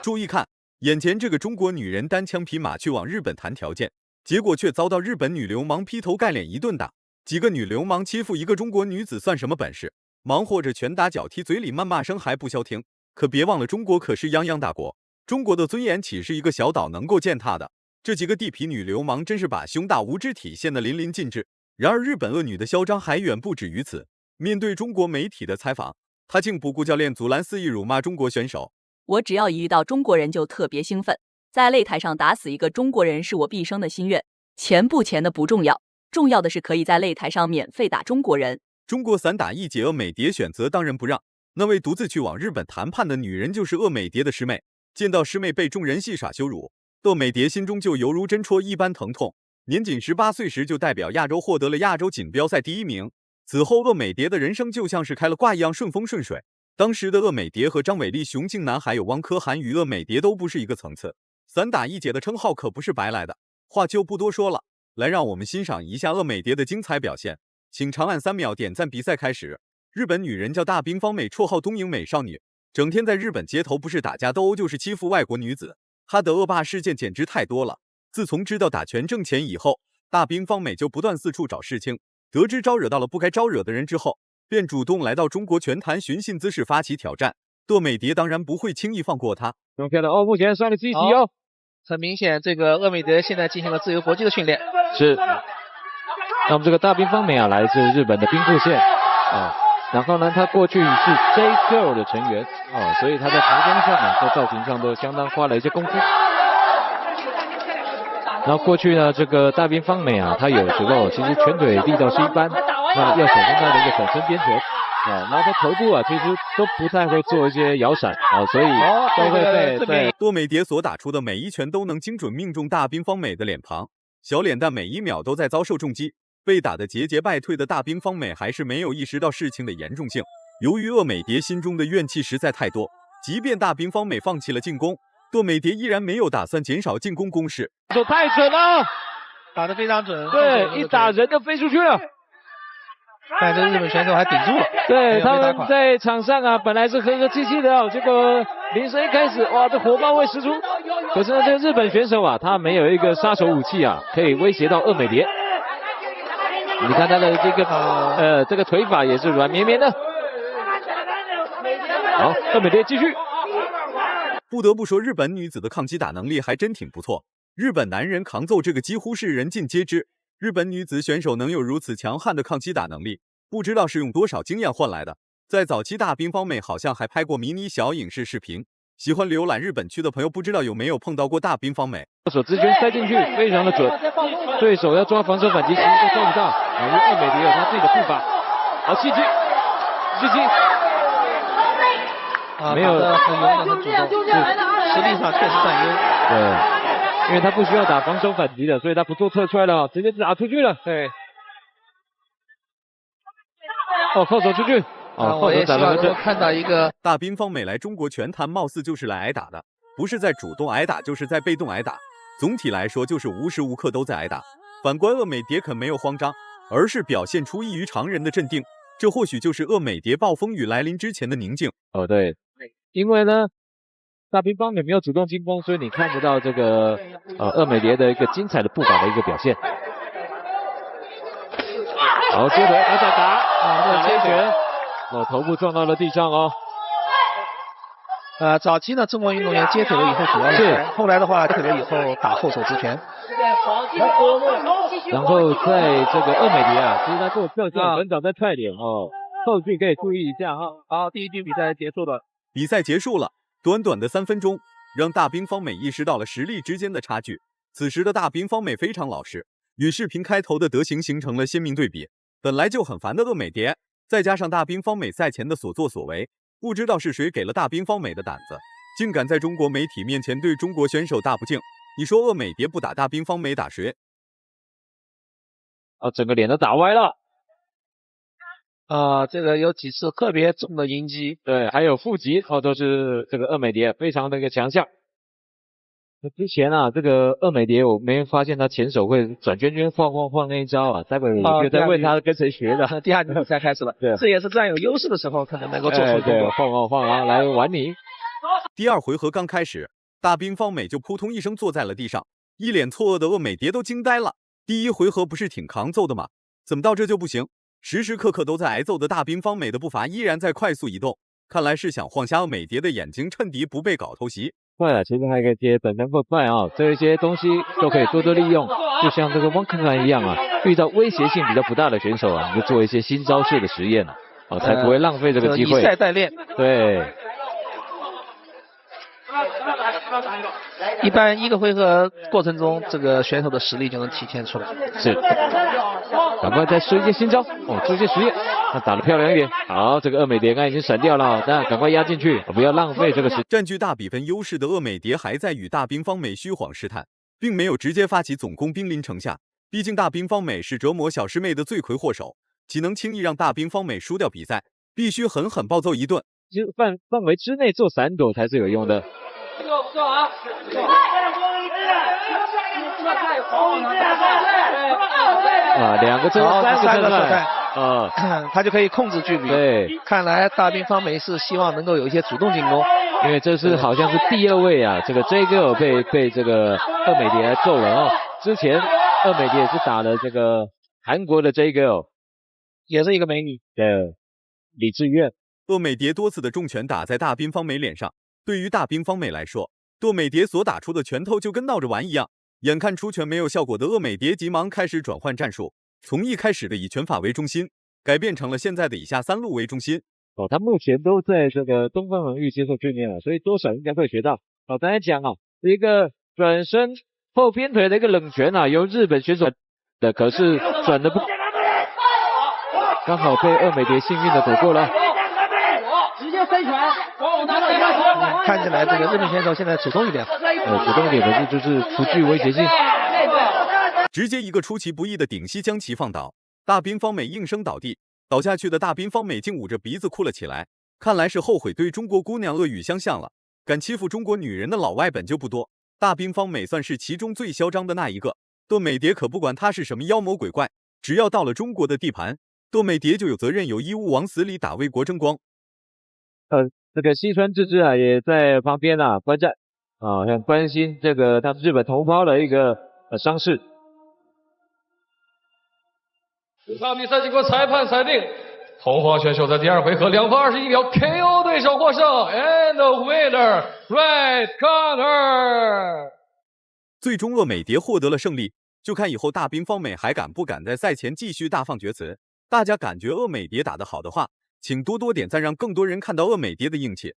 注意看，眼前这个中国女人单枪匹马去往日本谈条件，结果却遭到日本女流氓劈头盖脸一顿打。几个女流氓欺负一个中国女子算什么本事？忙活着拳打脚踢，嘴里谩骂声还不消停。可别忘了，中国可是泱泱大国，中国的尊严岂是一个小岛能够践踏的？这几个地痞女流氓真是把胸大无知体现得淋漓尽致。然而日本恶女的嚣张还远不止于此。面对中国媒体的采访，她竟不顾教练祖兰肆意辱骂中国选手。我只要一遇到中国人就特别兴奋，在擂台上打死一个中国人是我毕生的心愿。钱不钱的不重要，重要的是可以在擂台上免费打中国人。中国散打一姐鄂美蝶选择当仁不让，那位独自去往日本谈判的女人就是鄂美蝶的师妹。见到师妹被众人戏耍羞辱，鄂美蝶心中就犹如针戳一般疼痛。年仅18岁时就代表亚洲获得了亚洲锦标赛第1名。此后鄂美蝶的人生就像是开了挂一样顺风顺水。当时的鄂美蝶和张伟丽、熊静南还有汪柯涵与鄂美蝶都不是一个层次，散打一姐的称号可不是白来的。话就不多说了，来让我们欣赏一下鄂美蝶的精彩表现。请长按3秒点赞。比赛开始。日本女人叫大滨方美，绰号东瀛美少女，整天在日本街头不是打架斗殴就是欺负外国女子，她的恶霸事件简直太多了。自从知道打拳挣钱以后，大滨方美就不断四处找事情，得知招惹到了不该招惹的人之后，便主动来到中国拳坛寻衅滋事，发起挑战。鄂美蝶当然不会轻易放过他。中漂的目前算了积极哦。很明显，这个鄂美蝶现在进行了自由搏击的训练。是。那么这个大滨方美啊，来自日本的兵库县啊，然后呢，她过去是 J Girl 的成员啊，所以她在服装上啊，在造型上都相当花了一些功夫。然后过去呢，这个大滨方美啊，她有时候其实拳腿力道是一般，那要小心她的一个转身边拳啊，然后她头部啊，其实都不太会做一些摇闪啊，所以都会被鄂美蝶所打出的每一拳都能精准命中大滨方美的脸庞，小脸蛋每一秒都在遭受重击。被打得节节败退的大滨方美还是没有意识到事情的严重性。由于鄂美蝶心中的怨气实在太多，即便大滨方美放弃了进攻，鄂美蝶依然没有打算减少进攻攻势。手太准了，打得非常准。对，一打人就飞出去了。但这日本选手还顶住了。对，他们在场上啊，本来是和和气气的哦，结果铃声一开始，哇，这火爆味十足。可是呢，这个日本选手啊，他没有一个杀手武器啊，可以威胁到鄂美蝶。你看他的这个腿法也是软绵绵的。好，鄂美蝶继续。不得不说，日本女子的抗击打能力还真挺不错。日本男人扛揍这个几乎是人尽皆知，日本女子选手能有如此强悍的抗击打能力，不知道是用多少经验换来的。在早期，大滨方美好像还拍过迷你小影视视频。喜欢浏览日本区的朋友，不知道有没有碰到过大滨方美？手直拳塞进去，非常的准。对手要抓防守反击，其实都抓不到。因为鄂美蝶有他自己的步伐。好，细击，没有很勇敢，很主动，实力上确实占优。对，因为他不需要打防守反击的，所以他不做侧踹了，直接打出去了。对。哦，后手出去。我也希望能够看到一个大滨方美来中国拳坛，貌似就是来挨打的，不是在主动挨打，就是在被动挨打。总体来说，就是无时无刻都在挨打。反观鄂美蝶可没有慌张，而是表现出异于常人的镇定。这或许就是鄂美蝶暴风雨来临之前的宁静。哦，对，因为呢，大滨方美没有主动进攻，所以你看不到这个鄂美蝶的一个精彩的步伐的一个表现。好，接腿，再打，打了一拳。头部撞到了地上哦。早期呢，中国运动员接腿了以后主要是，后来的话接腿了以后打后手直拳。然后在这个鄂美蝶啊，其实他做侧向很早在踹脸哦，后续可以注意一下哈。好，第一局比赛结束了。比赛结束了，短短的3分钟，让大滨方美意识到了实力之间的差距。此时的大滨方美非常老实，与视频开头的德行形成了鲜明对比。本来就很烦的鄂美蝶，再加上大滨方美赛前的所作所为，不知道是谁给了大滨方美的胆子，竟敢在中国媒体面前对中国选手大不敬。你说鄂美蝶不打大滨方美打谁？整个脸都打歪了。这个有几次特别重的迎击，对，还有负击都是这个鄂美蝶非常的一个强项。那之前啊，这个鄂美蝶我没发现他前手会转圈圈晃那一招啊，待会我就在问他跟谁学的。第二局比赛开始了，对，这也是占有优势的时候可能能够做出对，晃啊来玩你。第2回合刚开始，大兵方美就扑通一声坐在了地上，一脸错愕的鄂美蝶都惊呆了。第一回合不是挺抗揍的吗？怎么到这就不行？时时刻刻都在挨揍的大兵方美的步伐依然在快速移动，看来是想晃瞎鄂美蝶的眼睛，趁敌不备搞偷袭。快了，其实还有一个接本能不快啊，这些东西都可以多多利用，就像这个汪肯兰一样啊，遇到威胁性比较不大的选手啊，你就做一些新招式的实验啊，才不会浪费这个机会。以赛代练。对。一般一个回合过程中，这个选手的实力就能体现出来。是，赶快再试一些新招哦，做一些实验。那打得漂亮一点。好，这个鄂美蝶刚才已经闪掉了，那赶快压进去，不要浪费这个时间。占据大比分优势的鄂美蝶还在与大兵方美虚晃试探，并没有直接发起总攻兵临城下。毕竟大兵方美是折磨小师妹的罪魁祸首，岂能轻易让大兵方美输掉比赛？必须狠狠暴揍一顿。其实范围之内做闪躲才是有用的。啊，两个车，三个车啊，他就可以控制距离。对，看来大兵方美是希望能够有一些主动进攻，因为这是好像是第二位啊，这个 J Girl 被这个鄂美蝶揍了哦。之前鄂美蝶也是打了这个韩国的 J Girl， 也是一个美女。对，李智苑。鄂美蝶多次的重拳打在大兵方美脸上，对于大兵方美来说，鄂美蝶所打出的拳头就跟闹着玩一样。眼看出拳没有效果的鄂美蝶急忙开始转换战术，从一开始的以拳法为中心，改变成了现在的以下三路为中心。哦，他目前都在这个东方恒域接受训练了，所以多少应该会学到。刚才讲啊，一个转身后边腿的一个冷拳啊，由日本选手的，可是转的不，刚好被鄂美蝶幸运的躲过了。直接飞拳，看起来这个日本选手现在主动一点，主动一点，可是就是不具威胁性，直接一个出其不意的顶膝将其放倒，大兵方美应声倒地，倒下去的大兵方美竟捂着鼻子哭了起来，看来是后悔对中国姑娘恶语相向了。敢欺负中国女人的老外本就不多，大兵方美算是其中最嚣张的那一个。鄂美蝶可不管他是什么妖魔鬼怪，只要到了中国的地盘，鄂美蝶就有责任有义务往死里打，为国争光。这个西川智之啊也在旁边啊观战啊，很关心这个他日本同胞的一个伤势。本场比赛经过裁判裁定，红花选手在第二回合2分21秒 KO 对手获胜 ，and the winner red corner。最终鄂美蝶获得了胜利，就看以后大兵方美还敢不敢在赛前继续大放厥词。大家感觉鄂美蝶打得好的话，请多多点赞，让更多人看到鄂美蝶的硬气。